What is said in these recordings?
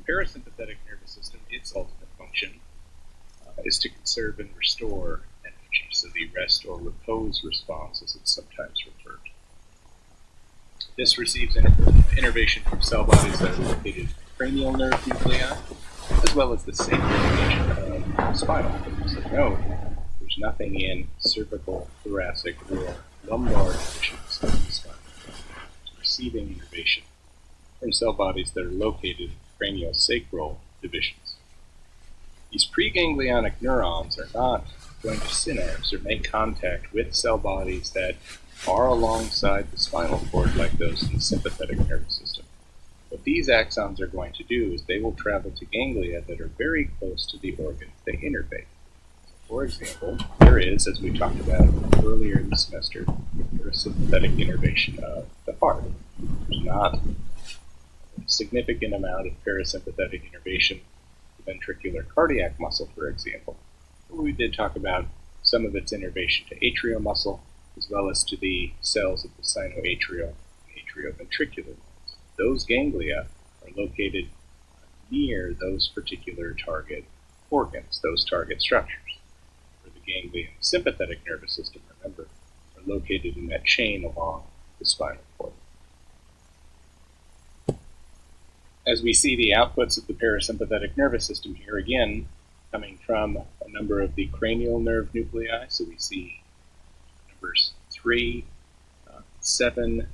parasympathetic nervous system, its ultimate function is to conserve and restore energy, so the rest or repose response, as it's sometimes referred to. This receives innervation from cell bodies that are located in cranial nerve nuclei, as well as the sacral region of spinal cord. So note, there's nothing in cervical, thoracic, or lumbar divisions of the spinal cord. It's receiving innervation from cell bodies that are located in craniosacral divisions. These preganglionic neurons are not going to synapse or make contact with cell bodies that are alongside the spinal cord like those in the sympathetic nervous system. What these axons are going to do is they will travel to ganglia that are very close to the organs they innervate. For example, there is, as we talked about earlier in the semester, parasympathetic innervation of the heart. There's not a significant amount of parasympathetic innervation of the ventricular cardiac muscle, for example. But we did talk about some of its innervation to atrial muscle, as well as to the cells of the sinoatrial and atrioventricular lines. Those ganglia are located near those particular target organs, those target structures. The ganglia in the sympathetic nervous system, remember, are located in that chain along the spinal cord. As we see the outputs of the parasympathetic nervous system here, again, coming from a number of the cranial nerve nuclei, so we see numbers 3, 7, and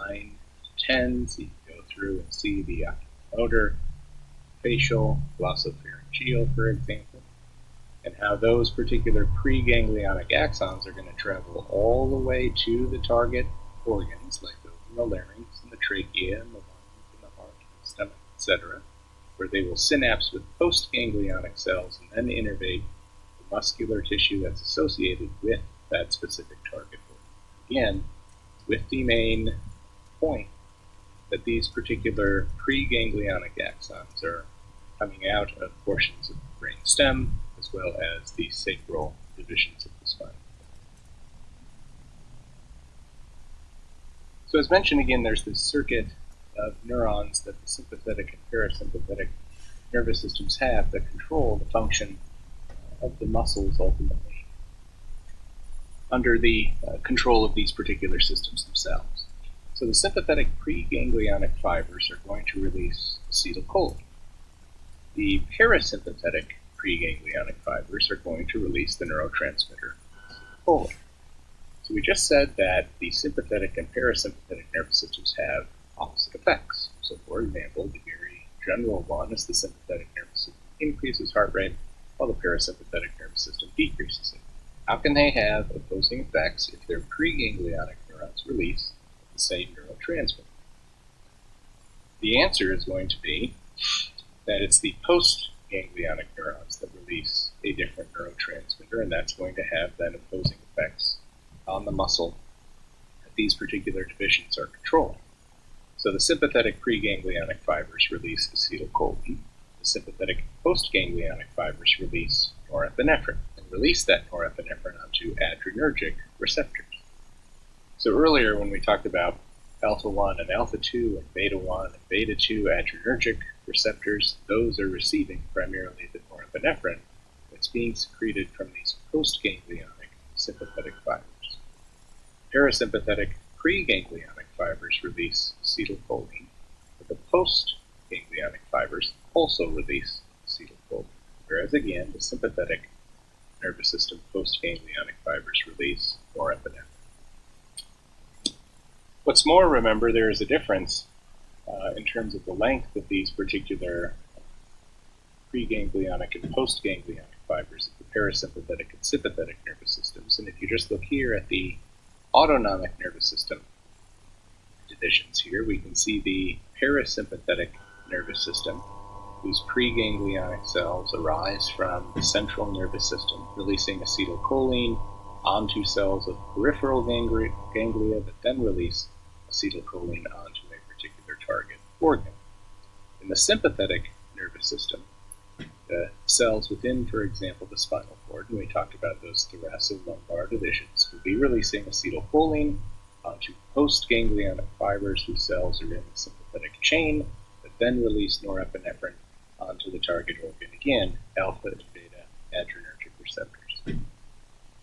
9, 10, so you can go through and see the motor, facial, glossopharyngeal, for example, and how those particular preganglionic axons are going to travel all the way to the target organs, like those in the larynx and the trachea and the lungs and the heart and the stomach, etc., where they will synapse with postganglionic cells and then innervate the muscular tissue that's associated with that specific target organ. Again, with the main point that these particular preganglionic axons are coming out of portions of the brain stem, as well as the sacral divisions of the spine. So as mentioned again, there's this circuit of neurons that the sympathetic and parasympathetic nervous systems have that control the function of the muscles ultimately under the control of these particular systems themselves. So the sympathetic preganglionic fibers are going to release acetylcholine. The parasympathetic preganglionic fibers are going to release the neurotransmitter acetylcholine. So we just said that the sympathetic and parasympathetic nervous systems have opposite effects. So for example, the very general one is the sympathetic nervous system increases heart rate, while the parasympathetic nervous system decreases it. How can they have opposing effects if their preganglionic neurons release the same neurotransmitter? The answer is going to be that it's the postganglionic neurons that release a different neurotransmitter, and that's going to have then opposing effects on the muscle that these particular divisions are controlling. So the sympathetic preganglionic fibers release acetylcholine. The sympathetic postganglionic fibers release norepinephrine and release that norepinephrine onto adrenergic receptors. So earlier when we talked about alpha-1 and alpha-2 and beta-1 and beta-2 adrenergic receptors, those are receiving primarily the norepinephrine that's being secreted from these postganglionic sympathetic fibers. Parasympathetic preganglionic fibers release acetylcholine, but the postganglionic fibers also release acetylcholine, whereas again the sympathetic nervous system postganglionic fibers release norepinephrine. What's more, remember, there is a difference in terms of the length of these particular preganglionic and postganglionic fibers of the parasympathetic and sympathetic nervous systems. And if you just look here at the autonomic nervous system divisions here, we can see the parasympathetic nervous system, whose preganglionic cells arise from the central nervous system, releasing acetylcholine onto cells of peripheral ganglia that then release acetylcholine onto a particular target organ. In the sympathetic nervous system, the cells within, for example, the spinal cord, and we talked about those thoracolumbar divisions, will be releasing acetylcholine onto postganglionic fibers whose cells are in the sympathetic chain that then release norepinephrine onto the target organ. Again, alpha to beta adrenergic receptors.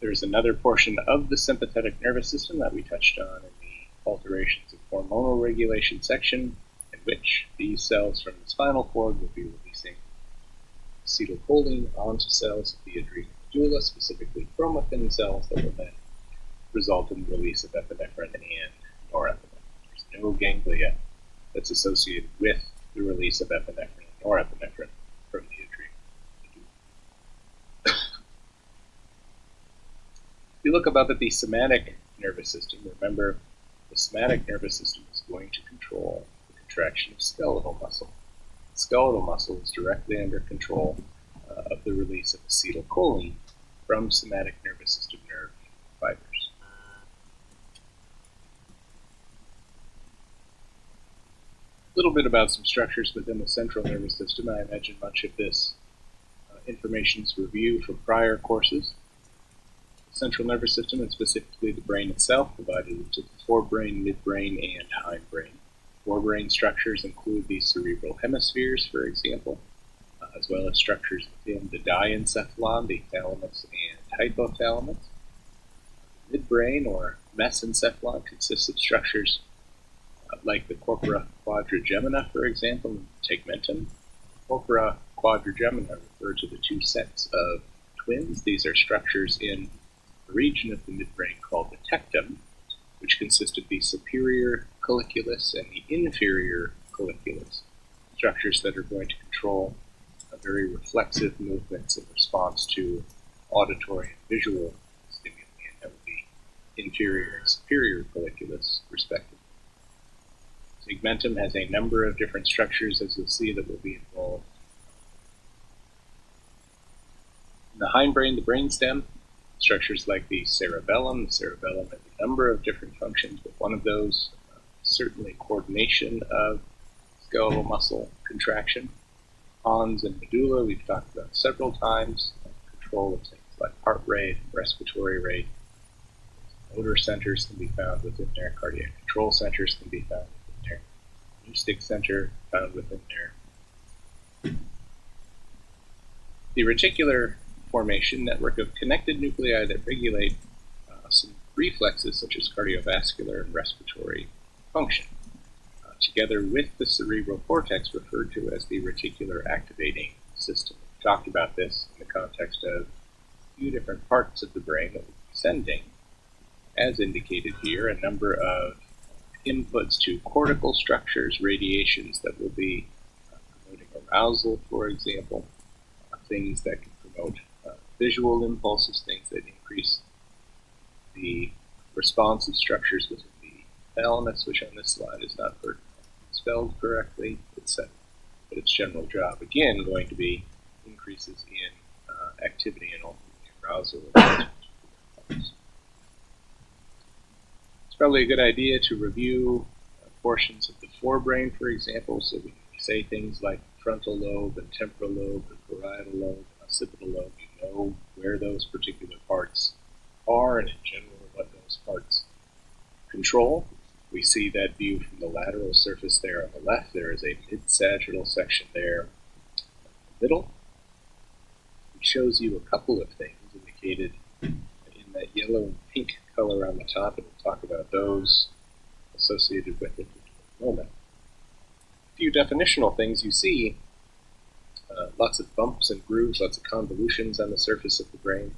There's another portion of the sympathetic nervous system that we touched on in the alterations of hormonal regulation section, in which these cells from the spinal cord will be releasing acetylcholine onto cells of the adrenal medulla, specifically chromatin cells, that will then result in the release of epinephrine and norepinephrine. There's no ganglia that's associated with the release of epinephrine and norepinephrine from the adrenal medulla. If you look above at the somatic nervous system, remember the somatic nervous system is going to control the contraction of skeletal muscle. Skeletal muscle is directly under control of the release of acetylcholine from somatic nervous system nerve fibers. A little bit about some structures within the central nervous system. I imagine much of this information is reviewed from prior courses. The central nervous system, and specifically the brain itself, divided into the forebrain, midbrain, and hindbrain. Forebrain structures include the cerebral hemispheres, for example, as well as structures within the diencephalon, the thalamus and hypothalamus. Midbrain, or mesencephalon, consists of structures like the corpora quadrigemina, for example, and tegmentum. Corpora quadrigemina refer to the two sets of twins. These are structures in the region of the midbrain called the tectum, which consist of the superior colliculus and the inferior colliculus, structures that are going to control very reflexive movements in response to auditory and visual stimuli, and that would be inferior and superior colliculus, respectively. Tegmentum has a number of different structures, as you'll see, that will be involved. In the hindbrain, the brainstem, structures like the cerebellum. The cerebellum has a number of different functions, but one of those certainly coordination of skeletal muscle contraction. Pons and medulla, we've talked about several times. Control of things like heart rate, respiratory rate. Motor centers can be found within there. Cardiac control centers can be found within there. Acoustic center found within there. The reticular formation, network of connected nuclei that regulate some reflexes such as cardiovascular and respiratory function, together with the cerebral cortex, referred to as the reticular activating system. We talked about this in the context of a few different parts of the brain that will be sending, as indicated here, a number of inputs to cortical structures, radiations that will be promoting arousal, for example, things that can promote visual impulses, things that increase the responsive structures within the thalamus, which on this slide is not spelled correctly, but its general job, again, going to be increases in activity and ultimately arousal. It's probably a good idea to review portions of the forebrain, for example, so when we say things like frontal lobe and temporal lobe and parietal lobe and occipital lobe, you know where those particular parts are and in general what those parts control. We see that view from the lateral surface there on the left. There is a mid-sagittal section there in the middle. It shows you a couple of things indicated in that yellow and pink color on the top, and we'll talk about those associated with it in a moment. A few definitional things you see. Lots of bumps and grooves, lots of convolutions on the surface of the brain.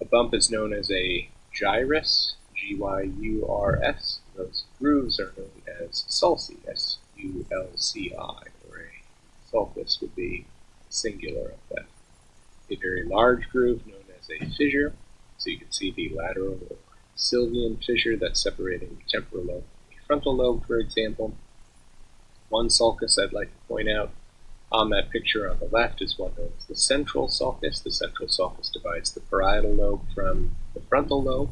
A bump is known as a gyrus, G-Y-U-R-S. Those grooves are known as sulci, S-U-L-C-I, or a sulcus would be singular of that. A very large groove known as a fissure, so you can see the lateral or sylvian fissure that's separating the temporal lobe from the frontal lobe, for example. One sulcus I'd like to point out on that picture on the left is one known as the central sulcus. The central sulcus divides the parietal lobe from the frontal lobe,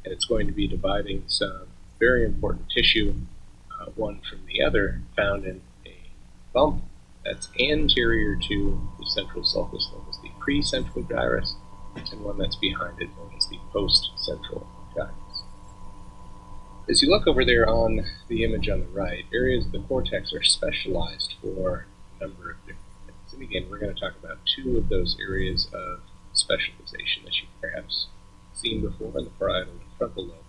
and it's going to be dividing some very important tissue, one from the other, found in a bump that's anterior to the central sulcus, known as the precentral gyrus, and one that's behind it, known as the postcentral gyrus. As you look over there on the image on the right, areas of the cortex are specialized for a number of different things. begin, we're going to talk about two of those areas of specialization that you've perhaps seen before in the parietal and frontal lobe.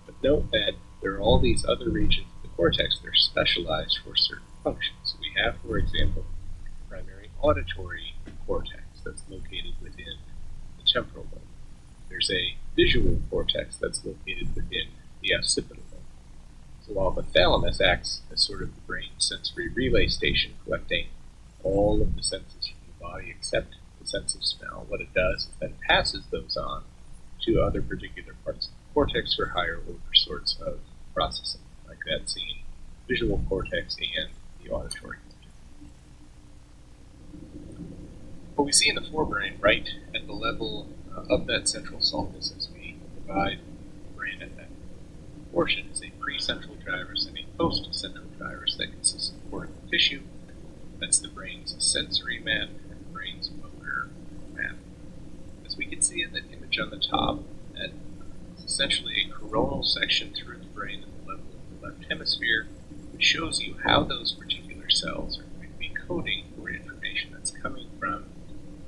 But note that there are all these other regions of the cortex that are specialized for certain functions. So we have, for example, primary auditory cortex that's located within the temporal lobe. There's a visual cortex that's located within the occipital lobe. So while the thalamus acts as sort of the brain sensory relay station, collecting all of the senses from the body except the sense of smell, what it does is that it passes those on to other particular parts of the cortex for higher order sorts of processing, like that seen visual cortex and the auditory cortex. What we see in the forebrain, right at the level of that central sulcus as we divide the brain at that portion, is a pre-central gyrus and a post-central gyrus that consists of cortical tissue. That's the brain's sensory map and the brain's motor map. As we can see in the image on the top, that is essentially a coronal section through the brain at the level of the left hemisphere, which shows you how those particular cells are going to be coding for information that's coming from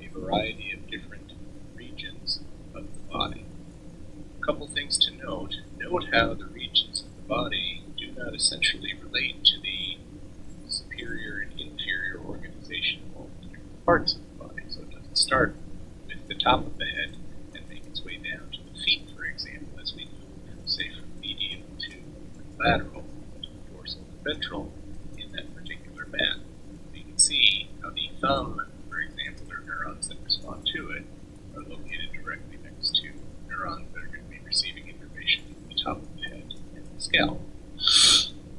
a variety of different regions of the body. A couple things to note. Note how the regions of the body do not essentially relate to the superior and inferior organization of all the different parts of the body. So it doesn't start with the top of the head and make its way down to the feet, for example, as we move, say, from medial to lateral, dorsal to ventral in that particular map. You can see how the thumb, for example, or neurons that respond to it, are located directly next to neurons that are going to be receiving information from the top of the head and the scalp.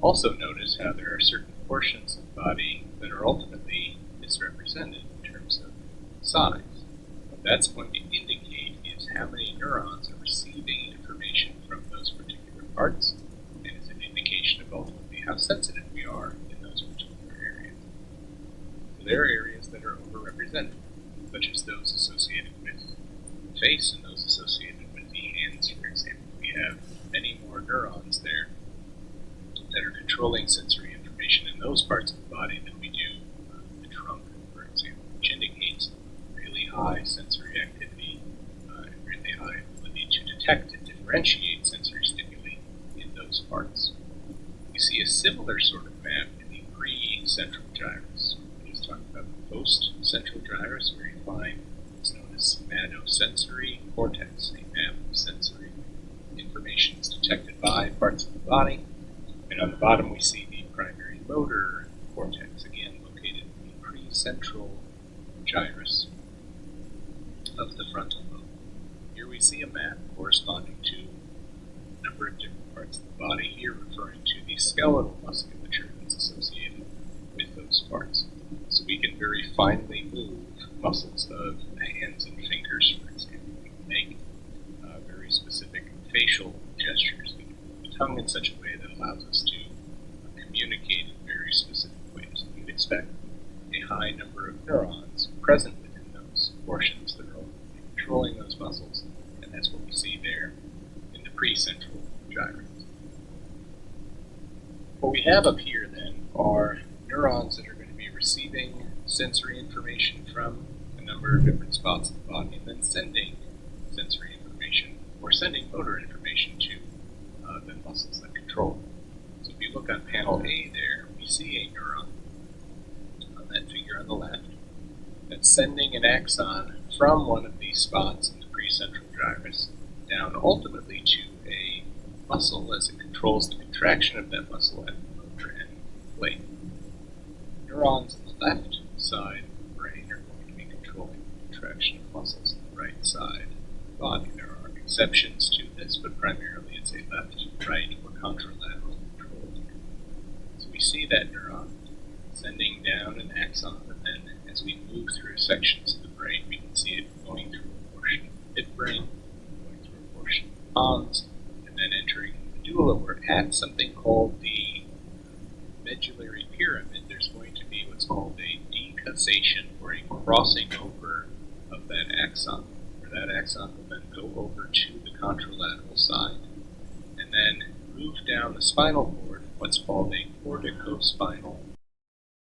Also notice how there are certain portions of the body that are ultimately misrepresented in terms of size. What that's going to indicate is how many neurons are receiving information from those particular parts, and is an indication of ultimately how sensitive we are in those particular areas. So there are areas that are overrepresented, such as those associated with the face and those associated with the hands, for example. We have many more neurons there that are controlling sensory information in those parts of the body than we do the trunk, for example, which indicates really high sensory activity and really high ability to detect and differentiate sensory stimuli in those parts. We see a similar sort of map in the pre-central gyrus. We just talked about the post-central gyrus, where you find what's known as somatosensory cortex, a map of sensory information is detected by parts of the body. And on the bottom we see the primary motor cortex, again located in the pre-central gyrus of the frontal lobe. Here we see a map corresponding to a number of different parts of the body, here referring to the skeletal musculature that's associated with those parts. So we can very finely move muscles of the hands and fingers, for example. We can make very specific facial gestures. We can move the tongue in such a way that allows us to communicate in very specific ways. You'd expect a high number of neurons present within those portions that are controlling those muscles, and that's what we see there in the pre-central gyrus. What we have up here then are neurons that are going to be receiving sensory information from a number of different spots of the body and then sending sensory information or sending motor information to the muscles that control them. So if you look on panel A there, we see a neuron on that figure on the left that's sending an axon from one of these spots in the pre-central gyrus down ultimately to a muscle as it controls the contraction of that muscle at the motor end plate. Neurons on the left side of the brain are going to be controlling the contraction of muscles on the right side of the body. There are exceptions to this, but primarily it's a left-right or contralateral control. So we see that neuron sending down an axon, and then as we move through sections of the brain, we can see it going through a portion of the midbrain, going through a portion of the pons, and then entering the medulla. We're at something called the medullary pyramid. There's going to be what's called a decussation, or a crossing over of that axon, where that axon will then go over to the contralateral side, and then move down the spinal cord, what's called a corticospinal